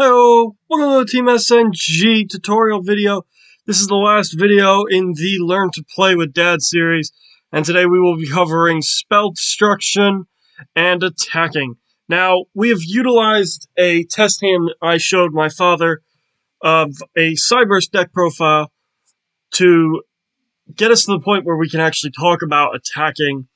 Hello, welcome to the Team SNG tutorial video. This is the last video in the Learn to Play with Dad series, and today we will be covering spell destruction and attacking. Now, we have utilized a test hand I showed my father of a Cyburst deck profile to get us to the point where we can actually talk about attacking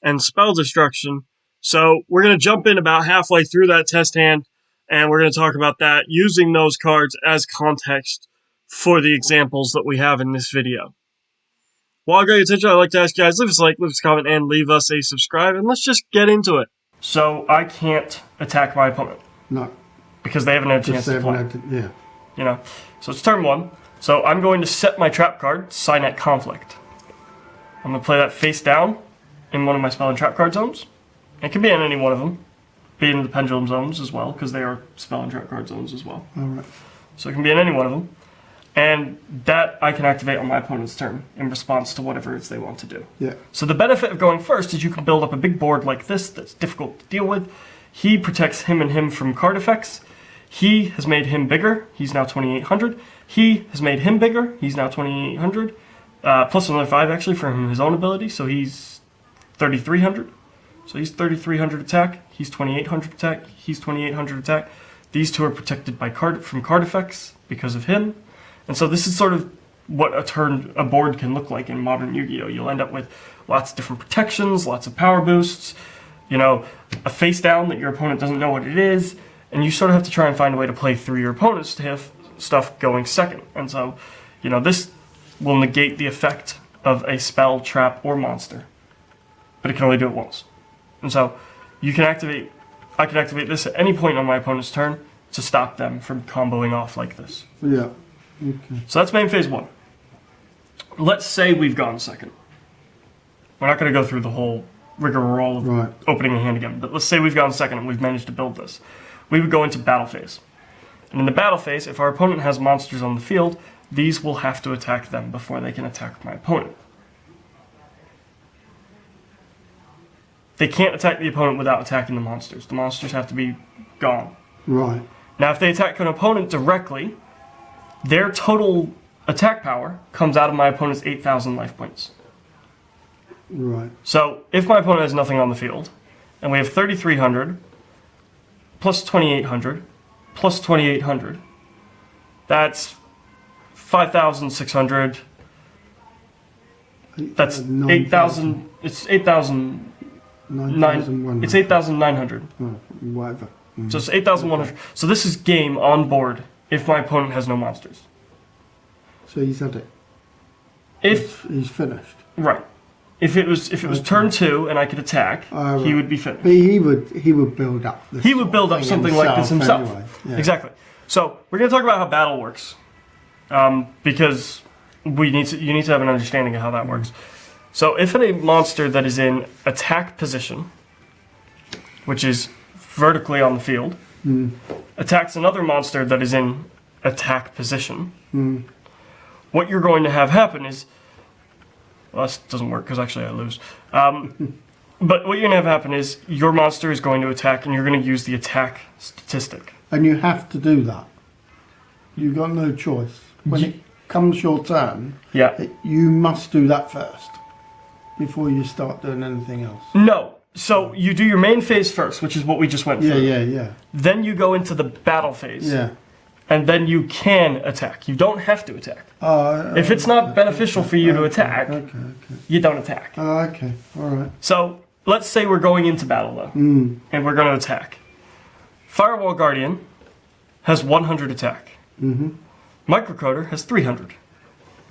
and spell destruction. So we're going to jump in about halfway through that test hand, and we're going to talk about that using those cards as context for the examples that we have in this video. While I got your attention, I'd like to ask you guys, leave us a like, leave us a comment, and leave us a subscribe, and let's just get into it. So I can't attack my opponent. No. Because they haven't had a chance to play. Yeah. You know, so it's turn one. So I'm going to set my trap card, Signet Conflict. I'm going to play that face down in one of my spell and trap card zones. It can be in any one of them. Be in the pendulum zones as well, because they are spell and trap card zones as well. Alright. So it can be in any one of them. And that I can activate on my opponent's turn in response to whatever it is they want to do. Yeah. So the benefit of going first is you can build up a big board like this that's difficult to deal with. He protects him and him from card effects. He has made him bigger. He's now 2,800. He has made him bigger. He's now 2,800. Plus another 5 actually from his own ability. So he's 3,300. So he's 3,300 attack. He's 2,800 attack. He's 2,800 attack. These two are protected by from card effects because of him. And so this is sort of what a board can look like in modern Yu-Gi-Oh! You'll end up with lots of different protections, lots of power boosts, you know, a face down that your opponent doesn't know what it is, and you sort of have to try and find a way to play through your opponents to have stuff going second. And so, you know, this will negate the effect of a spell, trap, or monster. But it can only do it once. And so I can activate this at any point on my opponent's turn to stop them from comboing off like this. Yeah. Okay. So that's main phase one. Let's say we've gone second. We're not going to go through the whole rigmarole of opening a hand again, but let's say we've gone second and we've managed to build this. We would go into battle phase. And in the battle phase, if our opponent has monsters on the field, these will have to attack them before they can attack my opponent. They can't attack the opponent without attacking the monsters. The monsters have to be gone. Right. Now, if they attack an opponent directly, their total attack power comes out of my opponent's 8,000 life points. Right. So, if my opponent has nothing on the field, and we have 3,300, plus 2,800, plus 2,800, that's 5,600, that's 8,000, it's 8,000... 9,100. It's 8,900. Oh, whatever. Mm. So it's 8,100. So this is game on board if my opponent has no monsters. So he's had it. If he's finished. Right. If it was turn 2 and I could attack, he would be finished. But he would build up. He would build up something like this himself. Anyway. Yeah. Exactly. So we're going to talk about how battle works, because you need to have an understanding of how that works. So if a monster that is in attack position, which is vertically on the field, attacks another monster that is in attack position, what you're going to have happen is, well, this doesn't work because actually I lose. But what you're going to have happen is your monster is going to attack and you're going to use the attack statistic. And you have to do that. You've got no choice. When it comes your turn, you must do that first before you start doing anything else. No. So you do your main phase first, which is what we just went through. Yeah. Then you go into the battle phase. Yeah. And then you can attack. You don't have to attack. If it's not beneficial for you to attack, you don't attack. Okay, alright. So let's say we're going into battle though, and we're going to attack. Firewall Guardian has 100 attack. Microcoder has 300.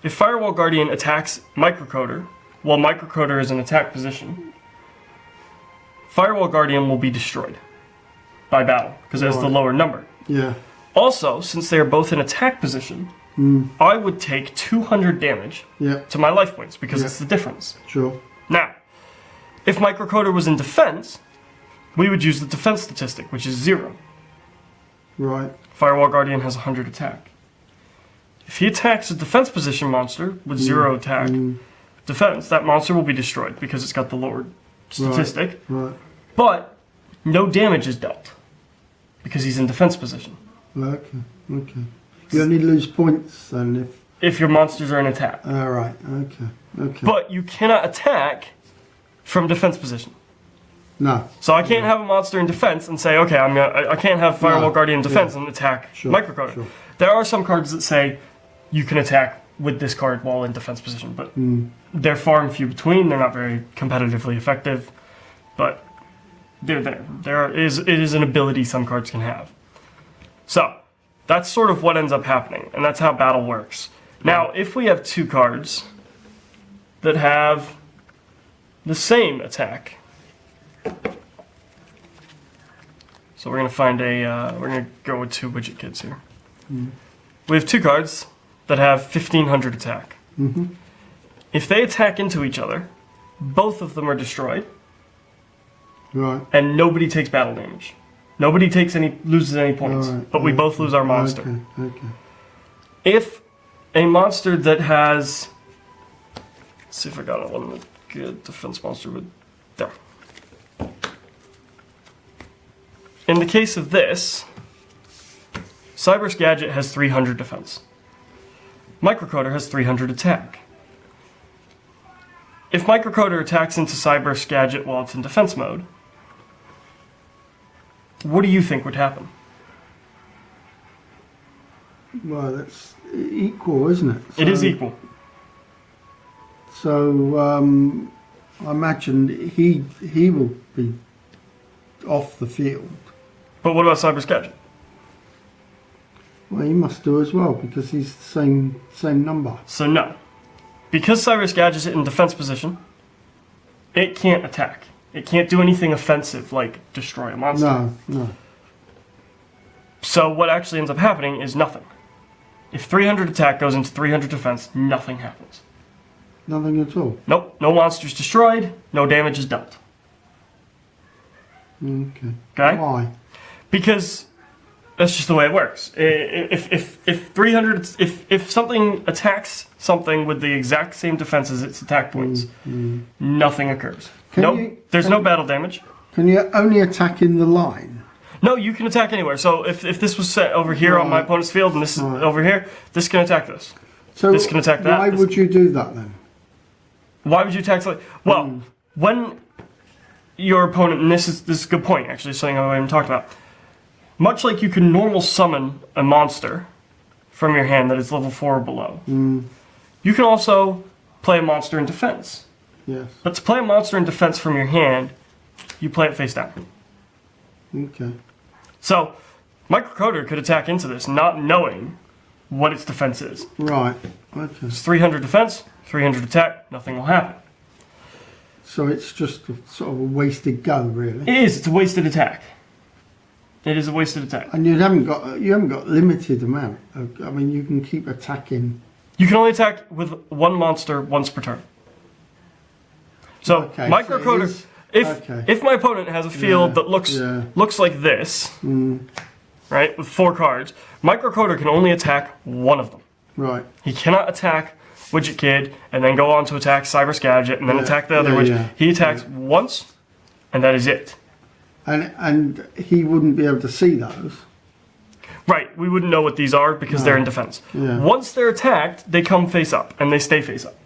If Firewall Guardian attacks Microcoder, while Microcoder is in attack position, Firewall Guardian will be destroyed by battle, because it has the lower number. Yeah. Also, since they are both in attack position, I would take 200 damage to my life points, because it's the difference. Sure. Now, if Microcoder was in defense, we would use the defense statistic, which is 0. Right. Firewall Guardian has 100 attack. If he attacks a defense position monster with 0 attack, defense, that monster will be destroyed because it's got the lower statistic. Right. But no damage is dealt because he's in defense position. Okay. Okay. You only lose points then if your monsters are in attack. All right. Okay. Okay. But you cannot attack from defense position. No. So I can't have a monster in defense and say, okay, I can't have Firewall Guardian in defense and attack Microcoder. Sure. There are some cards that say you can attack with this card while in defense position, but they're far and few between. They're not very competitively effective, but they're there. It is an ability some cards can have. So that's sort of what ends up happening, and that's how battle works. Now, if we have two cards that have the same attack, so we're going to find we're going to go with two widget kids here. We have two cards that have 1500 attack. If they attack into each other, both of them are destroyed. Right. And nobody takes battle damage. Nobody loses any points, but we both lose our monster. Okay. If a monster that has, let's see if I got one good defense monster with there. In the case of this, Cyber's Gadget has 300 defense. Microcoder has 300 attack. If Microcoder attacks into Cyber's Gadget while it's in defense mode, what do you think would happen? Well, that's equal, isn't it? It is equal. So I imagine he will be off the field. But what about Cyber's Gadget? Well, he must do as well because he's the same number. So no. Because Cyber's Gadget is in defense position, it can't attack. It can't do anything offensive like destroy a monster. No. So what actually ends up happening is nothing. If 300 attack goes into 300 defense, nothing happens. Nothing at all? Nope. No monster's destroyed, no damage is dealt. Okay. Why? Because that's just the way it works. If something attacks something with the exact same defense as its attack points, nothing occurs. There's no battle damage. Can you only attack in the line? No, you can attack anywhere. So if this was set over here on my opponent's field and this is over here, this can attack this. So this can attack that. Why would you do that then? Why would you attack something? Well, when your opponent, and this is a good point actually, something I haven't talked about. Much like you can normal summon a monster from your hand that is level 4 or below, you can also play a monster in defense. Yes. But to play a monster in defense from your hand, you play it face down. Okay. So, Microcoder could attack into this, not knowing what its defense is. Right. Okay. It's 300 defense, 300 attack, nothing will happen. So it's just sort of a wasted go, really. It is. It's a wasted attack. It is a wasted attack. And you haven't got limited amount. I mean, you can keep attacking. You can only attack with one monster once per turn. So Microcoder, so if my opponent has a field that looks like this, right, with 4 cards, Microcoder can only attack one of them. Right. He cannot attack Widget Kid and then go on to attack Cyber's Gadget and then attack the other widget. He attacks once, and that is it. And he wouldn't be able to see those. Right, we wouldn't know what these are because they're in defense. Yeah. Once they're attacked, they come face up, and they stay face up.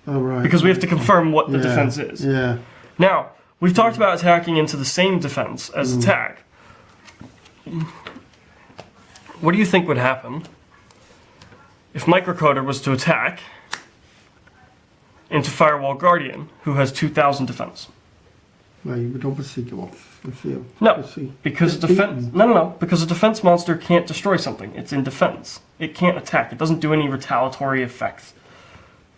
Oh, right. Because we have to confirm what the defense is. Yeah. Now, we've talked about attacking into the same defense as attack. What do you think would happen if Microcoder was to attack into Firewall Guardian, who has 2,000 defense? Well, you would obviously go off the field. No, because because a defense monster can't destroy something. It's in defense. It can't attack. It doesn't do any retaliatory effects.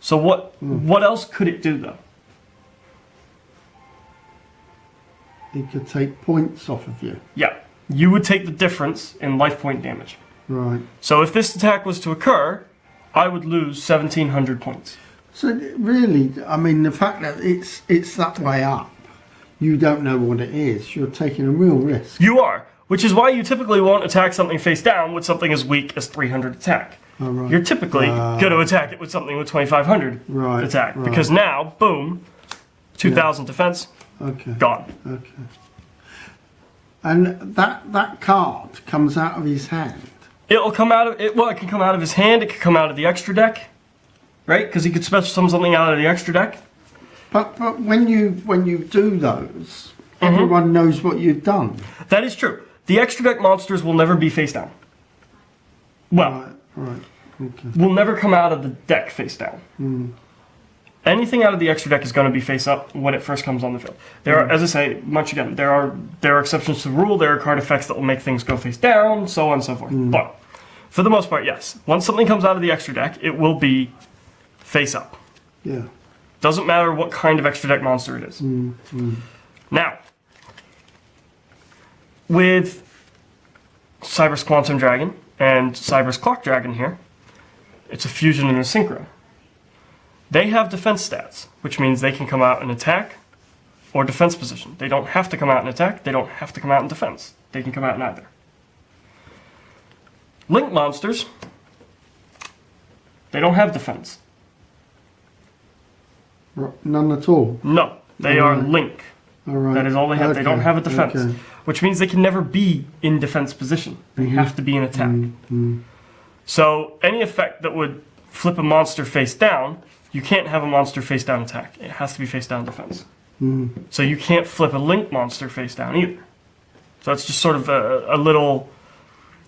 So what else could it do though? It could take points off of you. Yeah, you would take the difference in life point damage. Right. So if this attack was to occur, I would lose 1,700 points. So really, I mean, the fact that it's that way up, you don't know what it is. You're taking a real risk. You are, which is why you typically won't attack something face down with something as weak as 300 attack. Oh, right. You're typically going to attack it with something with 2,500 attack. Right. Because now, boom, 2,000 defense, gone. Okay. And that card comes out of his hand. It'll come out of it. Well, it can come out of his hand. It can come out of the extra deck, right? Because he could special summon something out of the extra deck. But when you do those, everyone knows what you've done. That is true. The extra deck monsters will never be face down. Well, right. Okay. Will never come out of the deck face down. Anything out of the extra deck is going to be face up when it first comes on the field. There are, as I say, once again, there are exceptions to the rule. There are card effects that will make things go face down, so on and so forth. But for the most part, yes. Once something comes out of the extra deck, it will be face up. Yeah. Doesn't matter what kind of extra deck monster it is. Now, with Cyber's Quantum Dragon and Cyber's Clock Dragon here, it's a fusion and a synchro. They have defense stats, which means they can come out in attack or defense position. They don't have to come out in attack, they don't have to come out in defense. They can come out in either. Link monsters, they don't have defense. None at all? No, they are Link. All right. That is all they have. Okay. They don't have a defense, Okay. which means they can never be in defense position. They have to be in attack. So any effect that would flip a monster face down, you can't have a monster face down attack. It has to be face down defense. So you can't flip a Link monster face down either. So that's just sort of a little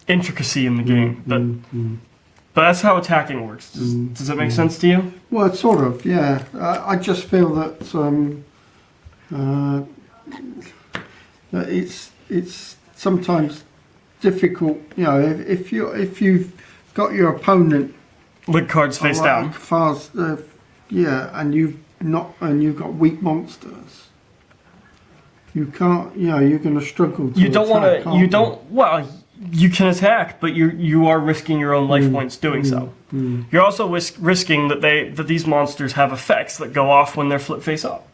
intricacy in the game. But that's how attacking works. Does that make sense to you? Well, sort of, yeah. I just feel that that it's sometimes difficult. You know, if you've got your opponent Link cards face down. And you've got weak monsters. You can't. You know, you're going to struggle. You don't want to. You don't. Well, you can attack, but you are risking your own life points doing so. You're also risking that these monsters have effects that go off when they're flip face up.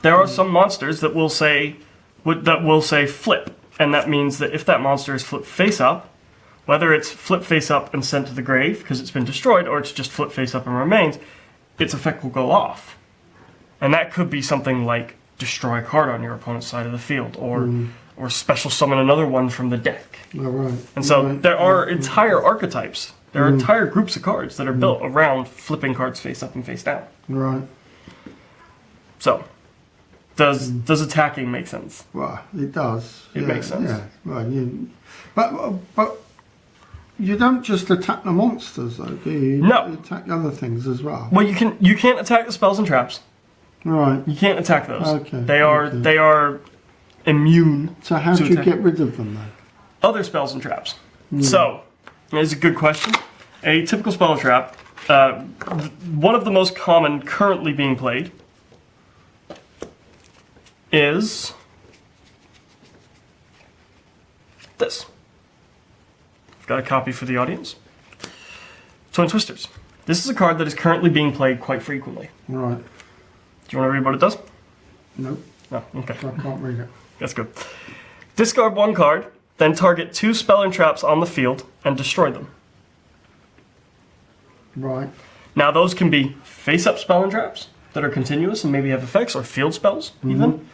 There are some monsters that will say flip, and that means that if that monster is flip face up, whether it's flip face up and sent to the grave because it's been destroyed, or it's just flip face up and remains, its effect will go off. And that could be something like destroy a card on your opponent's side of the field, or special summon another one from the deck. And so there are entire archetypes, there are entire groups of cards that are built around flipping cards face up and face down. Right. So, does attacking make sense? Well, it does. It makes sense. Yeah. Well, but you don't just attack the monsters, though, do you? No. You attack other things as well. Well, you can't attack the spells and traps. Right. You can't attack those. Okay. They are immune. So how do you get rid of them then? Other spells and traps. So, it's a good question. A typical spell and trap, one of the most common currently being played is this. I've got a copy for the audience. Twin Twisters. This is a card that is currently being played quite frequently. Right. Do you want to read what it does? Nope. No, okay. I can't read it. That's good. Discard one card, then target 2 spell and traps on the field and destroy them. Right. Now those can be face-up spell and traps that are continuous and maybe have effects, or field spells even.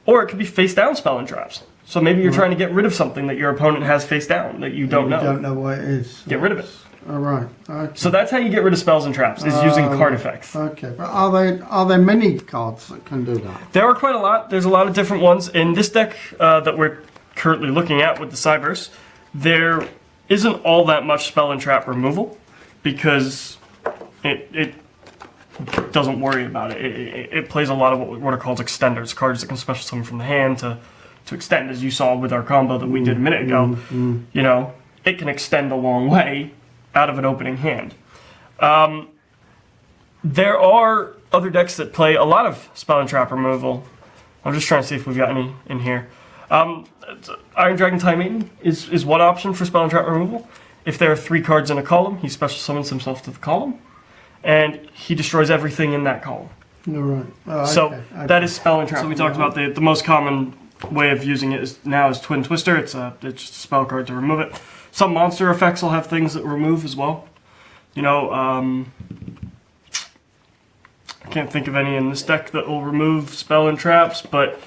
Or it could be face-down spell and traps. So maybe you're trying to get rid of something that your opponent has face down that you don't know. You don't know what it is. Get rid of it. All right. Okay. So that's how you get rid of spells and traps, is using card effects. Okay, but are there many cards that can do that? There are quite a lot. There's a lot of different ones. In this deck that we're currently looking at with the Cybers, there isn't all that much spell and trap removal because it doesn't worry about it. It plays a lot of what are called extenders, cards that can special summon from the hand to extend, as you saw with our combo that we did a minute ago. You know, it can extend a long way out of an opening hand. There are other decks that play a lot of spell and trap removal. I'm just trying to see if we've got any in here. Iron Dragon Time Maiden is one option for spell and trap removal. If there are 3 cards in a column, he special summons himself to the column, and he destroys everything in that column. All right. Oh, So okay. that is spell and trap. So we talked about the most common way of using it is Twin Twister. It's just a spell card to remove it. Some monster effects will have things that remove as well. You know, I can't think of any in this deck that will remove spell and traps, but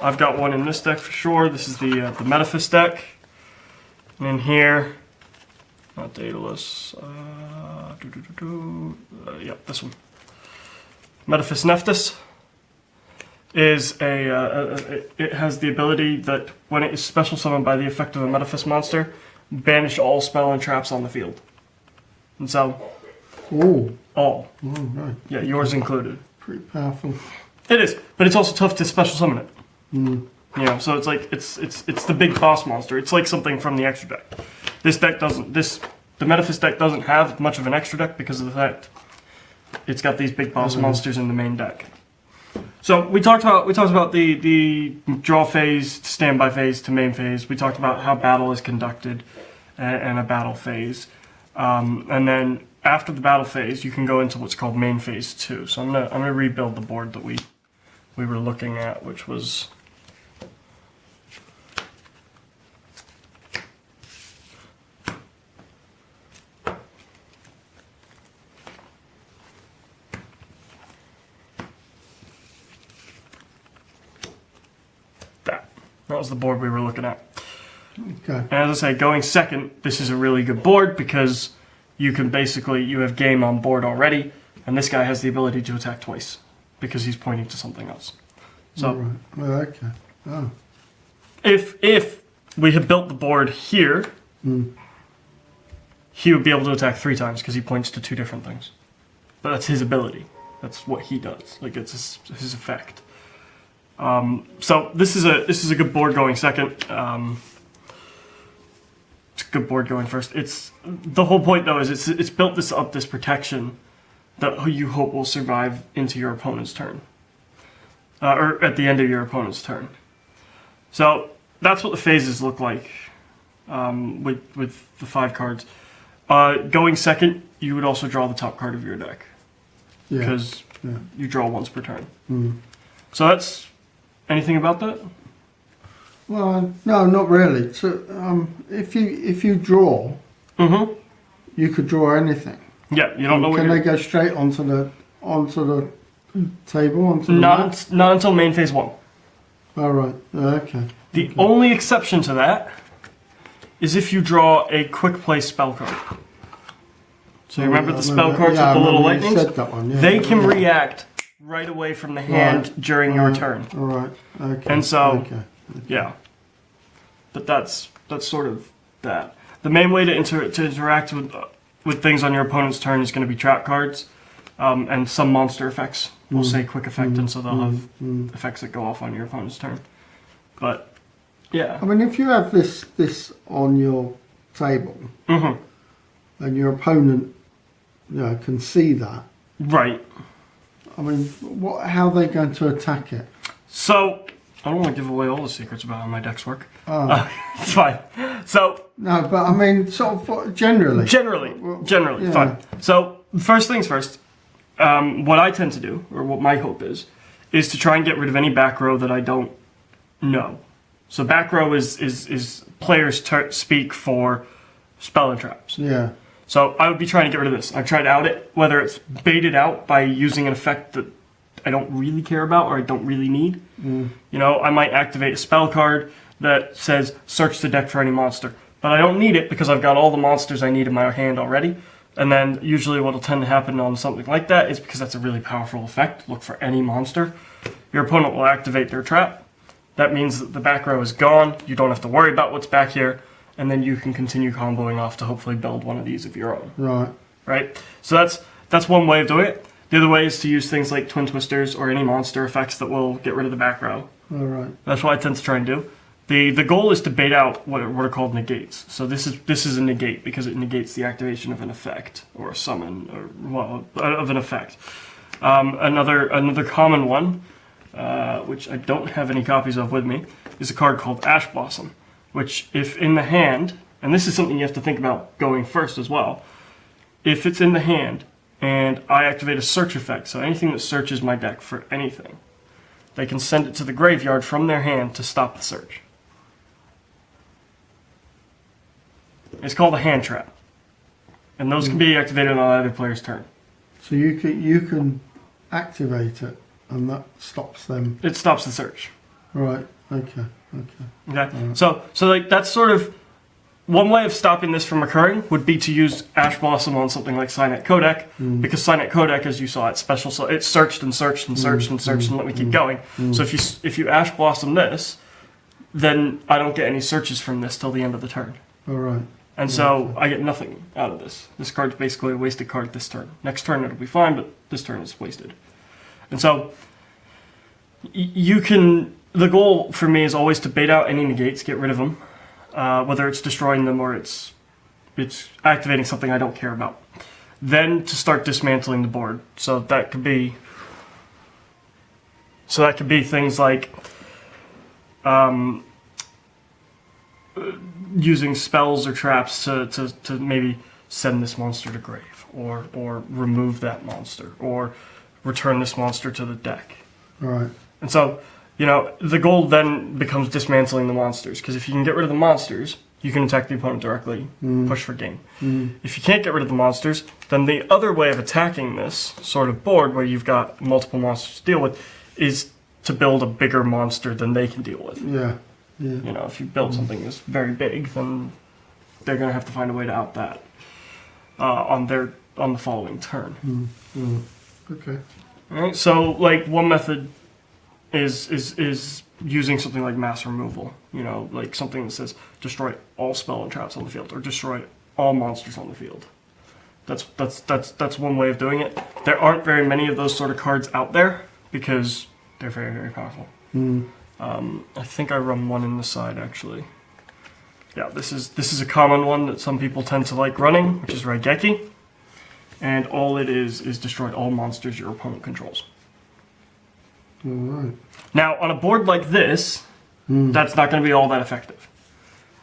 I've got one in this deck for sure. This is the Metaphys deck. And in here, not Daedalus, yep, this one. Metaphys Nephthys is it has the ability that when it is special summoned by the effect of a Metaphys monster, banish all spell and traps on the field. And so, all. Oh, right. Yeah, yours included. Pretty powerful. It is, but it's also tough to special summon it. Mm. You know, so it's like it's the big boss monster. It's like something from the extra deck. This deck doesn't. The Metaphys deck doesn't have much of an extra deck because of the fact it's got these big boss monsters in the main deck. So we talked about the draw phase, to standby phase, to main phase. We talked about how battle is conducted and a battle phase, and then after the battle phase, you can go into what's called main phase 2. So I'm gonna rebuild the board that we were looking at, which was. That was the board we were looking at. Okay. And as I say, going second, this is a really good board because you can you have game on board already, and this guy has the ability to attack twice because he's pointing to something else. So, right. Okay. Oh. If we had built the board here, he would be able to attack 3 times because he points to 2 different things. But that's his ability. That's what he does. Like it's his effect. So this is a good board going second. It's a good board going first. It's the whole point though is it's built this protection that you hope will survive into your opponent's turn, or at the end of your opponent's turn. So that's what the phases look like with the 5 cards. Going second, you would also draw the top card of your deck because you draw once per turn. So that's. Anything about that? Well, no, not really. So, if you draw, you could draw anything. Yeah, you don't know. Can they go straight onto the table? Not until main phase 1. All right. Okay. The only exception to that is if you draw a quick play spell card. So you remember the spell cards with the little lightnings? Said that one, they can react right away from the hand during your turn. All right. Okay. And so, yeah. But that's sort of that. The main way to interact with things on your opponent's turn is going to be trap cards, and some monster effects. We'll say quick effect, and so they'll have effects that go off on your opponent's turn. But yeah. I mean, if you have this on your table, and your opponent, can see that. Right. I mean, how are they going to attack it? So, I don't want to give away all the secrets about how my decks work. Oh. It's fine. So... No, but I mean, sort of generally. Generally, fine. So, first things first, what I tend to do, or what my hope is to try and get rid of any back row that I don't know. So back row is players speak for spell and traps. Yeah. So I would be trying to get rid of this. I've tried to out it, whether it's baited out by using an effect that I don't really care about or I don't really need. You know, I might activate a spell card that says search the deck for any monster. But I don't need it because I've got all the monsters I need in my hand already. And then usually what will tend to happen on something like that is because that's a really powerful effect. Look for any monster. Your opponent will activate their trap. That means that the back row is gone. You don't have to worry about what's back here. And then you can continue comboing off to hopefully build one of these of your own. Right. Right? So that's one way of doing it. The other way is to use things like Twin Twisters or any monster effects that will get rid of the back row. All right. That's what I tend to try and do. The goal is to bait out what are called negates. So this is a negate because it negates the activation of an effect or a summon of an effect. Another common one, which I don't have any copies of with me, is a card called Ash Blossom, which if in the hand, and this is something you have to think about going first as well, if it's in the hand and I activate a search effect, so anything that searches my deck for anything, they can send it to the graveyard from their hand to stop the search. It's called a hand trap, and those can be activated on either player's turn. So you can activate it, and that stops them. It stops the search. Right. Okay. Okay. So like that's sort of one way of stopping this from occurring would be to use Ash Blossom on something like Signet Codec, because Signet Codec, as you saw, it's special, so it searched and searched and searched and searched and let me keep going. So if you Ash Blossom this, then I don't get any searches from this till the end of the turn. All right. And so I get nothing out of this. This card's basically a wasted card this turn. Next turn it'll be fine, but this turn is wasted. And so you can... The goal for me is always to bait out any negates, get rid of them. Whether it's destroying them or it's activating something I don't care about. Then to start dismantling the board. So that could be things like using spells or traps to maybe send this monster to grave, or remove that monster, or return this monster to the deck. All right. And so, you know, the goal then becomes dismantling the monsters, because if you can get rid of the monsters, you can attack the opponent directly, push for game. If you can't get rid of the monsters, then the other way of attacking this sort of board, where you've got multiple monsters to deal with, is to build a bigger monster than they can deal with. Yeah. You know, if you build something that's very big, then they're going to have to find a way to out that on the following turn. Okay. All right. So, like, one method is using something like mass removal. You know, like something that says destroy all spell and traps on the field, or destroy all monsters on the field. That's one way of doing it. There aren't very many of those sort of cards out there because they're very, very powerful. I think I run one in the side, actually. Yeah, this is a common one that some people tend to like running, which is Raigeki. And all it is destroy all monsters your opponent controls. All right. Now, on a board like this, that's not going to be all that effective.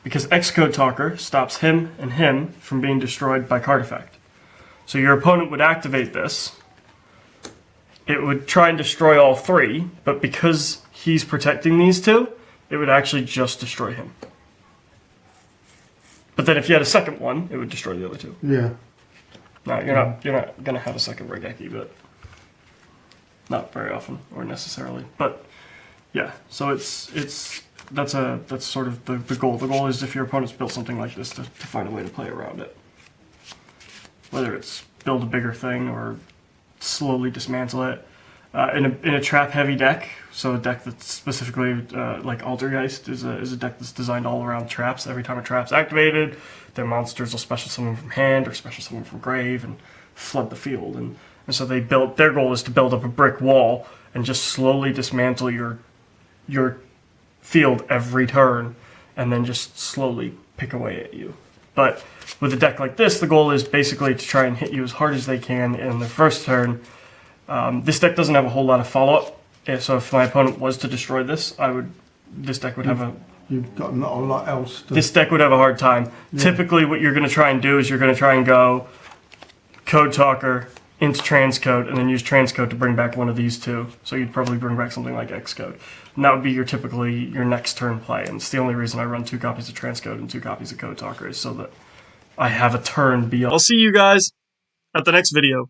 Because Xcode Talker stops him and him from being destroyed by card effect. So your opponent would activate this. It would try and destroy all three, but because he's protecting these two, it would actually just destroy him. But then if you had a second one, it would destroy the other two. Yeah. No, you're not gonna have a second Raigeki, but not very often or necessarily. But yeah, so that's sort of the goal. The goal is if your opponent's built something like this to find a way to play around it. Whether it's build a bigger thing or slowly dismantle it. In a trap-heavy deck, so a deck that's specifically like Altergeist is a deck that's designed all around traps. Every time a trap's activated, their monsters will special summon from hand or special summon from grave and flood the field. And so their goal is to build up a brick wall and just slowly dismantle your field every turn, and then just slowly pick away at you. But with a deck like this, the goal is basically to try and hit you as hard as they can in the first turn. This deck doesn't have a whole lot of follow-up, so if my opponent was to destroy this, this deck would have a... You've got not a lot else to... This deck would have a hard time. Yeah. Typically, what you're going to try and do is you're going to try and go Code Talker into Transcode, and then use Transcode to bring back one of these two. So you'd probably bring back something like Xcode. And that would be typically your next turn play, and it's the only reason I run 2 copies of Transcode and 2 copies of Code Talker, is so that I have a turn beyond. I'll see you guys at the next video.